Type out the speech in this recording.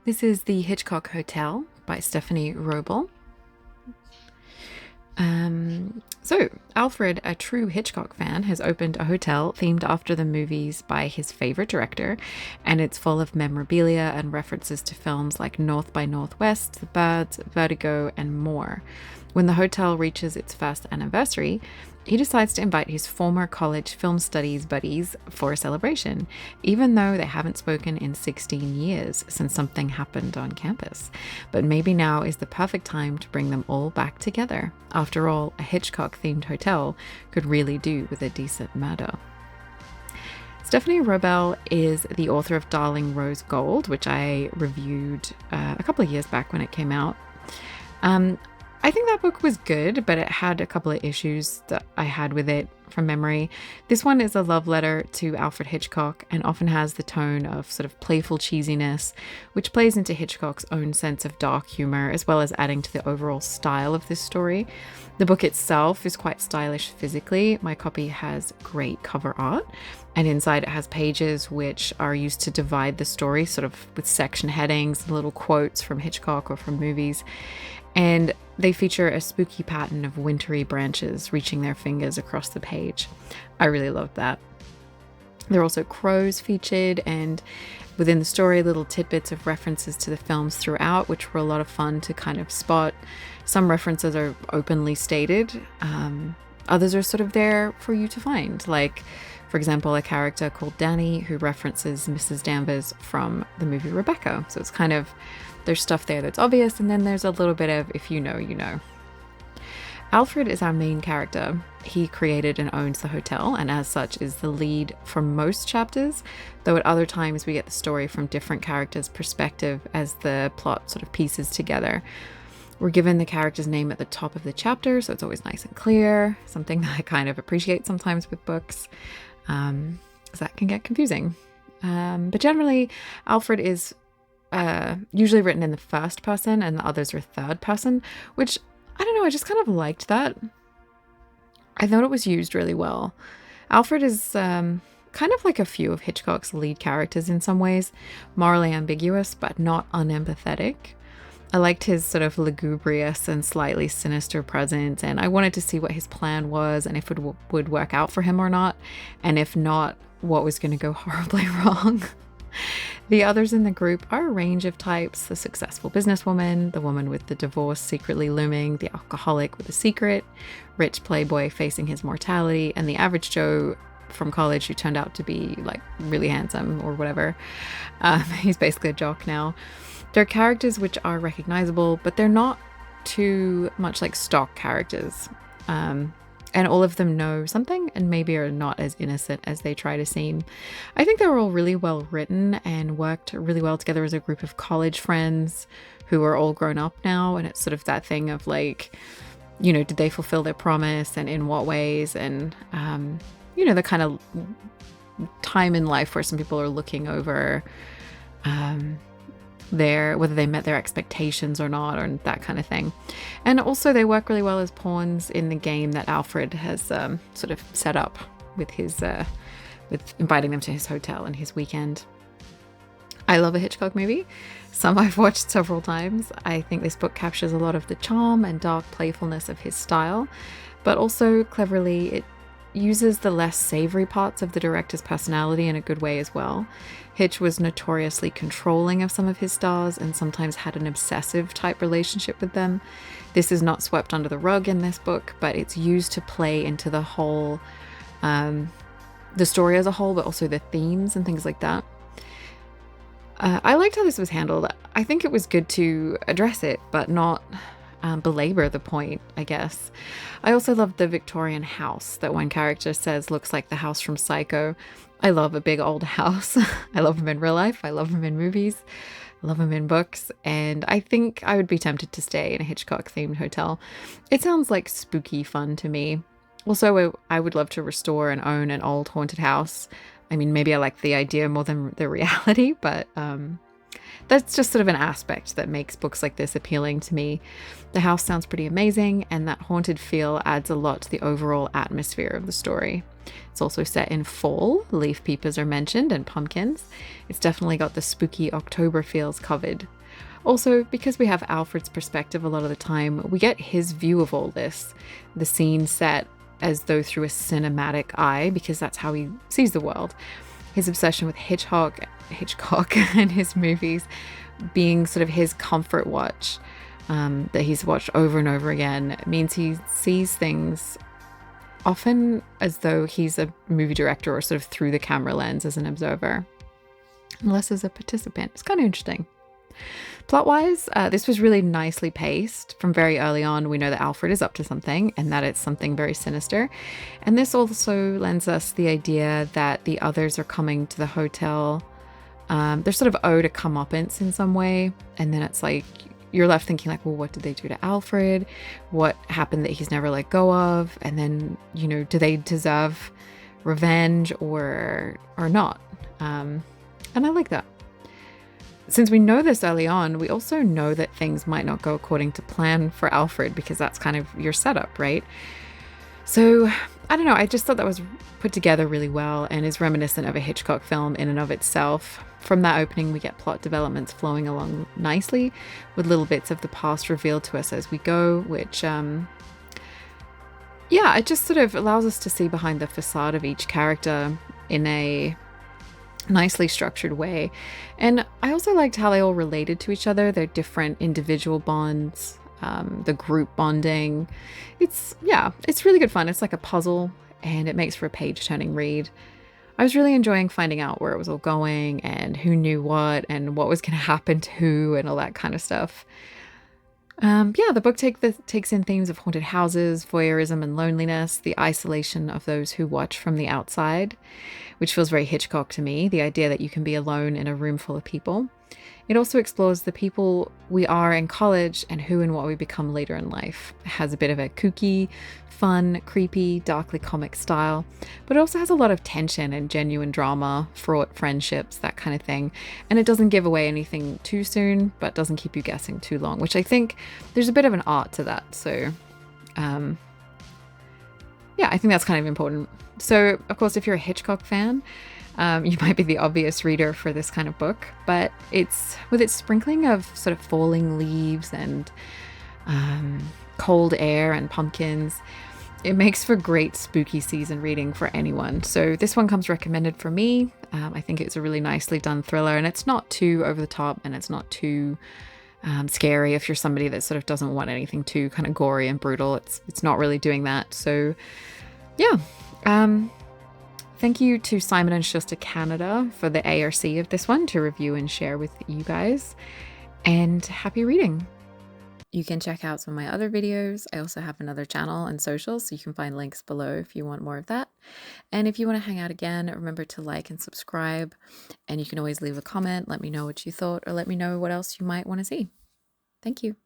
This is the Hitchcock Hotel by Stephanie Wrobel. Alfred, a true Hitchcock fan, has opened a hotel themed after the movies by his favorite director, and it's full of memorabilia and references to films like North by Northwest, The Birds, Vertigo, and more. When the hotel reaches its first anniversary, he decides to invite his former college film studies buddies for a celebration, even though they haven't spoken in 16 years since something happened on campus. But maybe now is the perfect time to bring them all back together. After all, a Hitchcock-themed hotel could really do with a decent murder. Stephanie Wrobel is the author of Darling Rose Gold, which I reviewed a couple of years back when it came out. I think that book was good, but it had a couple of issues that I had with it from memory. This one is a love letter to Alfred Hitchcock and often has the tone of sort of playful cheesiness, which plays into Hitchcock's own sense of dark humor, as well as adding to the overall style of this story. The book itself is quite stylish physically. My copy has great cover art, and inside it has pages which are used to divide the story, sort of with section headings and little quotes from Hitchcock or from movies. And they feature a spooky pattern of wintry branches reaching their fingers across the page. I really loved that. There are also crows featured, and within the story, little tidbits of references to the films throughout, which were a lot of fun to kind of spot. Some references are openly stated. Others are sort of there for you to find. Like, for example, a character called Danny who references Mrs. Danvers from the movie Rebecca. So it's kind of, there's stuff there that's obvious, and then there's a little bit of if you know, you know. Alfred is our main character. He created and owns the hotel, and as such is the lead for most chapters, though at other times we get the story from different characters' perspective as the plot sort of pieces together. We're given the character's name at the top of the chapter, so it's always nice and clear, something that I kind of appreciate sometimes with books, because that can get confusing. But generally, Alfred is usually written in the first person and the others are third person, which, I don't know, I just kind of liked that. I thought it was used really well. Alfred is kind of like a few of Hitchcock's lead characters in some ways, morally ambiguous but not unempathetic. I liked his sort of lugubrious and slightly sinister presence, and I wanted to see what his plan was and if it would work out for him or not, and if not, what was going to go horribly wrong. The others in the group are a range of types: the successful businesswoman, the woman with the divorce secretly looming, the alcoholic with a secret, rich playboy facing his mortality, and the average Joe from college who turned out to be like really handsome or whatever. He's basically a jock now. They're characters which are recognizable, but they're not too much like stock characters. And all of them know something and maybe are not as innocent as they try to seem. I think they were all really well written and worked really well together as a group of college friends who are all grown up now. And it's sort of that thing of like, you know, did they fulfill their promise and in what ways? And, you know, the kind of time in life where some people are looking over whether they met their expectations or not, or that kind of thing. And also they work really well as pawns in the game that Alfred has sort of set up with his with inviting them to his hotel and his weekend. I love a Hitchcock movie. Some I've watched several times. I think this book captures a lot of the charm and dark playfulness of his style, but also cleverly it uses the less savory parts of the director's personality in a good way as well. Hitch was notoriously controlling of some of his stars and sometimes had an obsessive type relationship with them. This is not swept under the rug in this book, but it's used to play into the whole, the story as a whole, but also the themes and things like that. I liked how this was handled. I think it was good to address it, but not belabor the point, I guess. I also loved the Victorian house that one character says looks like the house from Psycho. I love a big old house. I love them in real life. I love them in movies. I love them in books. And I think I would be tempted to stay in a Hitchcock-themed hotel. It sounds like spooky fun to me. Also, I would love to restore and own an old haunted house. I mean, maybe I like the idea more than the reality, but that's just sort of an aspect that makes books like this appealing to me. The house sounds pretty amazing, and that haunted feel adds a lot to the overall atmosphere of the story. It's also set in fall. Leaf peepers are mentioned and pumpkins. It's definitely got the spooky October feels covered. Also, because we have Alfred's perspective a lot of the time, we get his view of all this. The scene set as though through a cinematic eye, because that's how he sees the world. His obsession with Hitchcock and his movies being sort of his comfort watch that he's watched over and over again means he sees things often as though he's a movie director or sort of through the camera lens as an observer, less as a participant. It's kind of interesting. Plot-wise, this was really nicely paced. From very early on, we know that Alfred is up to something and that it's something very sinister. And this also lends us the idea that the others are coming to the hotel. They're sort of owed a comeuppance in some way. And then it's like, you're left thinking like, well, what did they do to Alfred? What happened that he's never let go of? And then, you know, do they deserve revenge or not? And I like that. Since we know this early on, we also know that things might not go according to plan for Alfred, because that's kind of your setup, right? So, I don't know, I just thought that was put together really well and is reminiscent of a Hitchcock film in and of itself. From that opening, we get plot developments flowing along nicely, with little bits of the past revealed to us as we go, which, it just sort of allows us to see behind the facade of each character in a nicely structured way. And I also liked how they all related to each other, their different individual bonds, the group bonding. It's really good fun. It's like a puzzle and it makes for a page-turning read. I was really enjoying finding out where it was all going and who knew what and what was going to happen to who and all that kind of stuff. The book takes in themes of haunted houses, voyeurism and loneliness, the isolation of those who watch from the outside, which feels very Hitchcock to me, the idea that you can be alone in a room full of people. It also explores the people we are in college and who and what we become later in life. It has a bit of a kooky, fun, creepy, darkly comic style, but it also has a lot of tension and genuine drama, fraught friendships, that kind of thing. And it doesn't give away anything too soon, but doesn't keep you guessing too long, which I think there's a bit of an art to that. So, I think that's kind of important. So, of course, if you're a Hitchcock fan, you might be the obvious reader for this kind of book, but it's with its sprinkling of sort of falling leaves and cold air and pumpkins, it makes for great spooky season reading for anyone. So this one comes recommended for me. I think it's a really nicely done thriller, and it's not too over the top and it's not too scary. If you're somebody that sort of doesn't want anything too kind of gory and brutal, it's not really doing that. So thank you to Simon & Schuster Canada for the ARC of this one to review and share with you guys. And happy reading. You can check out some of my other videos. I also have another channel and socials, so you can find links below if you want more of that. And if you want to hang out again, remember to like and subscribe. And you can always leave a comment, let me know what you thought, or let me know what else you might want to see. Thank you.